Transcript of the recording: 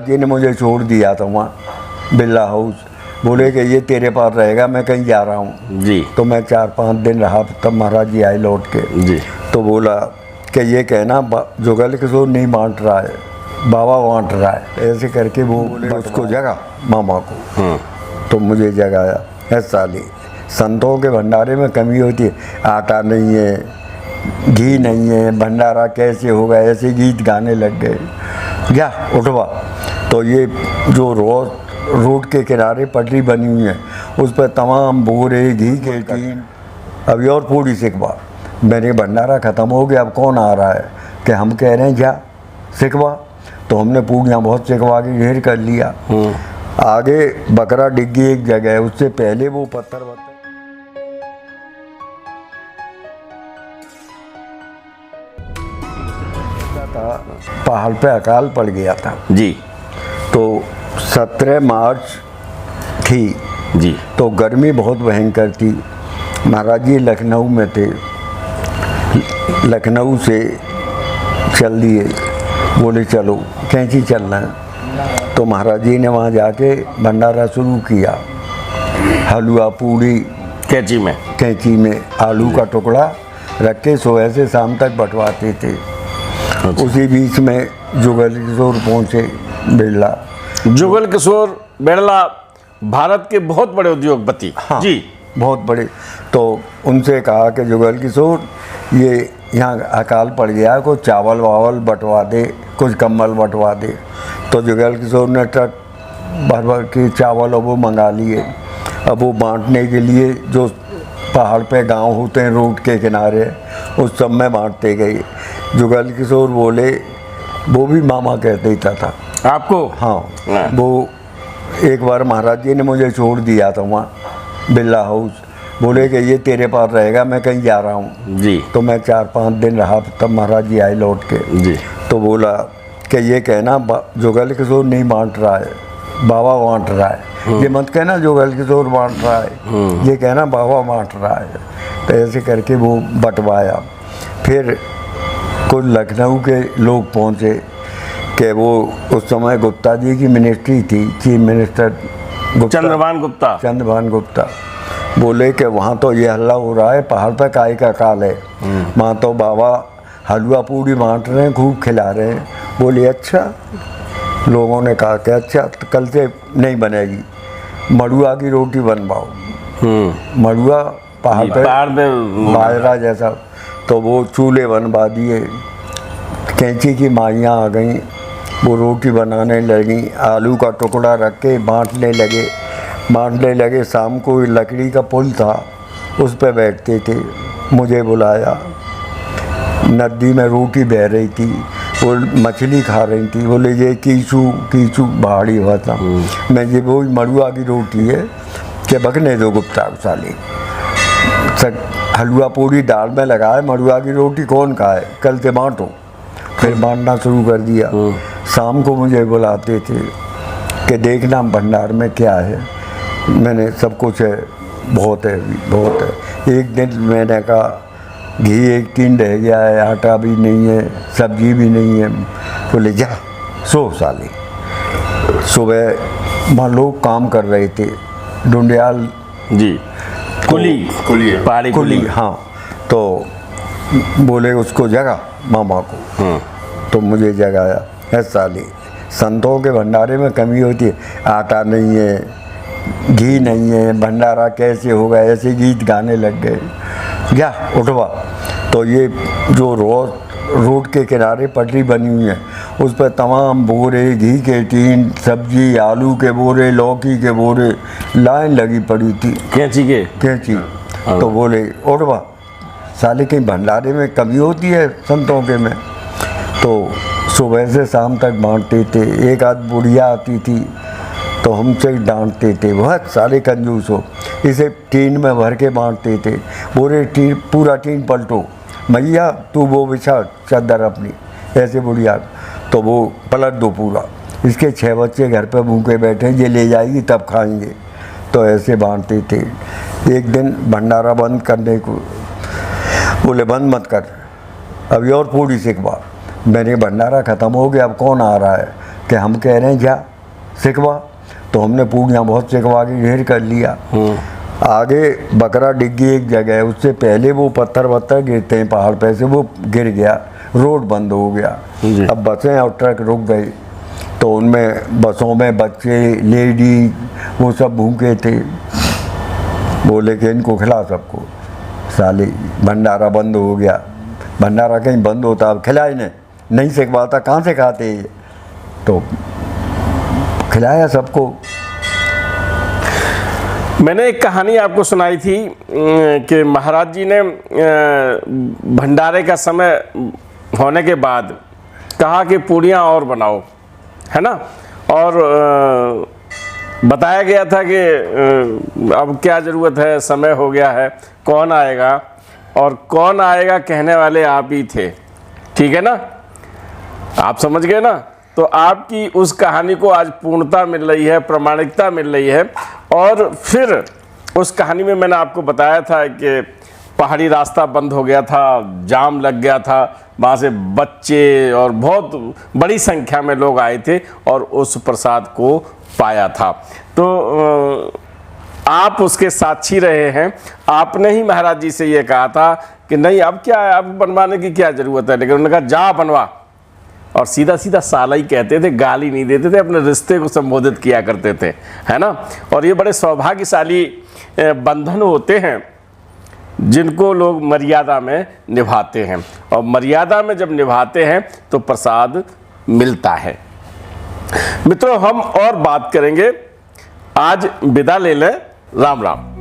जी ने मुझे छोड़ दिया था वहाँ बिरला हाउस, बोले कि ये तेरे पास रहेगा, मैं कहीं जा रहा हूँ जी। तो मैं 4-5 दिन रहा, तब महाराज जी आए लौट के जी। तो बोला कि ये कहना जुगल किशोर नहीं बांट रहा है, बाबा बांट रहा है। ऐसे करके वो उसको जगा मामा को, तो मुझे जगाया। ऐसा नहीं, संतों के भंडारे में कमी होती है, आटा नहीं है, घी नहीं है, भंडारा कैसे होगा, ऐसे गीत गाने लग गए। जा उठवा, तो ये जो रोड के किनारे पटरी बनी हुई है उस पर तमाम बोरे घी के टीन, अभी और पूरी सिकवा। मेरे भंडारा ख़त्म हो गया, अब कौन आ रहा है कि हम कह रहे हैं जा सिकवा, तो हमने पूड़ियाँ बहुत सिकवा के ढेर कर लिया। आगे बकरा डिग्गी एक जगह है, उससे पहले वो पत्थर था, पहाड़ पे अकाल पड़ गया था जी। तो 17 मार्च थी जी। तो गर्मी बहुत भयंकर थी। महाराज जी लखनऊ में थे, लखनऊ से चल दिए, बोले चलो कैंची चलना है। तो महाराज जी ने वहाँ जाके भंडारा शुरू किया, हलवा पूड़ी कैंची में आलू का टुकड़ा रख के सुबह से शाम तक बंटवाते थे। उसी बीच में जुगल किशोर पहुँचे बिरला। जुगल किशोर बिरला भारत के बहुत बड़े उद्योगपति। हाँ जी, बहुत बड़े। तो उनसे कहा कि जुगल किशोर ये यहाँ अकाल पड़ गया, कुछ चावल वावल बंटवा दे, कुछ कम्बल बंटवा दे। तो जुगल किशोर ने ट्रक भर भर के चावल वो मंगा लिए। अब वो बांटने के लिए जो पहाड़ पे गांव होते हैं रोड के किनारे, उस सब में बांटते गए। जुगल किशोर बोले, वो भी मामा कह देता था आपको। हाँ, वो एक बार महाराज जी ने मुझे छोड़ दिया था वहाँ बिरला हाउस, बोले कि ये तेरे पास रहेगा, मैं कहीं जा रहा हूँ जी। तो मैं 4-5 दिन रहा, तब महाराज जी आए लौट के जी। तो बोला कि ये कहना जुगल किशोर नहीं बांट रहा है, बाबा बांट रहा है। ये मत कहना जुगल किशोर बांट रहा है, ये कहना बाबा बांट रहा है। तो ऐसे करके वो बंटवाया। फिर कुछ लखनऊ के लोग पहुँचे कि वो उस समय गुप्ता जी की मिनिस्ट्री थी, चीफ मिनिस्टर चंद्रभान गुप्ता बोले कि वहाँ तो ये हल्ला हो रहा है, पहाड़ पर काय का काल है, वहाँ तो बाबा हलवा पूड़ी बांट रहे हैं, खूब खिला रहे हैं। बोले अच्छा। लोगों ने कहा कि अच्छा, तो कल से नहीं बनेगी, मड़ुआ की रोटी बनवाओ। मड़ुआ पहाड़ पे बाजरा जैसा, तो वो चूल्हे बनवा दिए। कैंची की माइयाँ आ गईं, वो रोटी बनाने लगी, आलू का टुकड़ा रख के बांटने लगे। शाम को लकड़ी का पुल था, उस पर बैठते थे। मुझे बुलाया, नदी में रोटी बह रही थी, वो मछली खा रही थी। बोले ये कीचू भाड़ी हुआ था। मैं ये वो मड़ुआ की रोटी है कि बकने दो गुप्ता साले, हलवा पूड़ी दाल में लगाए, मड़ुआ की रोटी कौन खाए, कल से बांटो। फिर बांटना शुरू कर दिया। शाम को मुझे बुलाते थे कि देखना भंडार में क्या है। मैंने सब कुछ है, बहुत है। एक दिन मैंने कहा घी एक टीन रह गया है, आटा भी नहीं है, सब्जी भी नहीं है। बोले जा सो साले। सुबह वहाँ लोग काम कर रहे थे, डुंडियाल जी, कुली हाँ। तो बोले उसको जगा मामा को, तो मुझे जगाया। ऐसा नहीं, संतों के भंडारे में कमी होती है, आटा नहीं है, घी नहीं है, भंडारा कैसे होगा, ऐसे गीत गाने लग गए। जा उठवा, तो ये जो रोड के किनारे पटरी बनी हुई है उस पर तमाम बोरे घी के टीन, सब्जी, आलू के बोरे, लौकी के बोरे, लाइन लगी पड़ी थी कैंची। तो बोले उठवा साले, कहीं भंडारे में कमी होती है संतों के में। तो सुबह से शाम तक बांटते थे। एक आध बुढ़िया आती थी तो हमसे डांटते थे, बहुत सारे कंजूस हो, इसे टीन में भर के बांटते थे। बोरे पूरा टीन पलटो, मैया तू वो बिछा चादर अपनी, ऐसे बुढ़िया। तो वो पलट दो पूरा, इसके 6 बच्चे घर पे भूखे बैठे, ये ले जाएगी तब खाएंगे। तो ऐसे बांटते थे। एक दिन भंडारा बंद करने को बोले, बंद मत कर, अभी और पूड़ी सिकवा। मैंने भंडारा ख़त्म हो गया, अब कौन आ रहा है कि हम कह रहे हैं जा सिकवा, तो हमने पूड़ियाँ बहुत सिकवा के ढेर कर लिया। आगे बकरा डिग्गी एक जगह है, उससे पहले वो पत्थर वत्थर गिरते हैं पहाड़ पे से, वो गिर गया, रोड बंद हो गया। अब बसें और ट्रक रुक गए, तो उनमें बसों में बच्चे लेडी वो सब भूखे थे। बोले कि इनको खिला सबको, साले भंडारा बंद हो गया। भंडारा कहीं बंद होता, अब खिलाए नहीं सिखवाता, कहाँ से खाते ये, तो खिलाया सबको। मैंने एक कहानी आपको सुनाई थी कि महाराज जी ने भंडारे का समय होने के बाद कहा कि पूड़ियाँ और बनाओ, है ना, और बताया गया था कि अब क्या ज़रूरत है, समय हो गया है, कौन आएगा, और कौन आएगा कहने वाले आप ही थे। ठीक है ना, आप समझ गए ना। तो आपकी उस कहानी को आज पूर्णता मिल रही है, प्रामाणिकता मिल रही है। और फिर उस कहानी में मैंने आपको बताया था कि पहाड़ी रास्ता बंद हो गया था, जाम लग गया था, वहाँ से बच्चे और बहुत बड़ी संख्या में लोग आए थे और उस प्रसाद को पाया था। तो आप उसके साक्षी रहे हैं। आपने ही महाराज जी से ये कहा था कि नहीं अब क्या है, अब बनवाने की क्या ज़रूरत है, लेकिन उन्होंने कहा जा बनवा, और सीधा सीधा साला ही कहते थे, गाली नहीं देते थे, अपने रिश्ते को संबोधित किया करते थे, है ना। और ये बड़े सौभाग्यशाली बंधन होते हैं जिनको लोग मर्यादा में निभाते हैं, और मर्यादा में जब निभाते हैं तो प्रसाद मिलता है। मित्रों, हम और बात करेंगे, आज विदा ले लें। राम राम।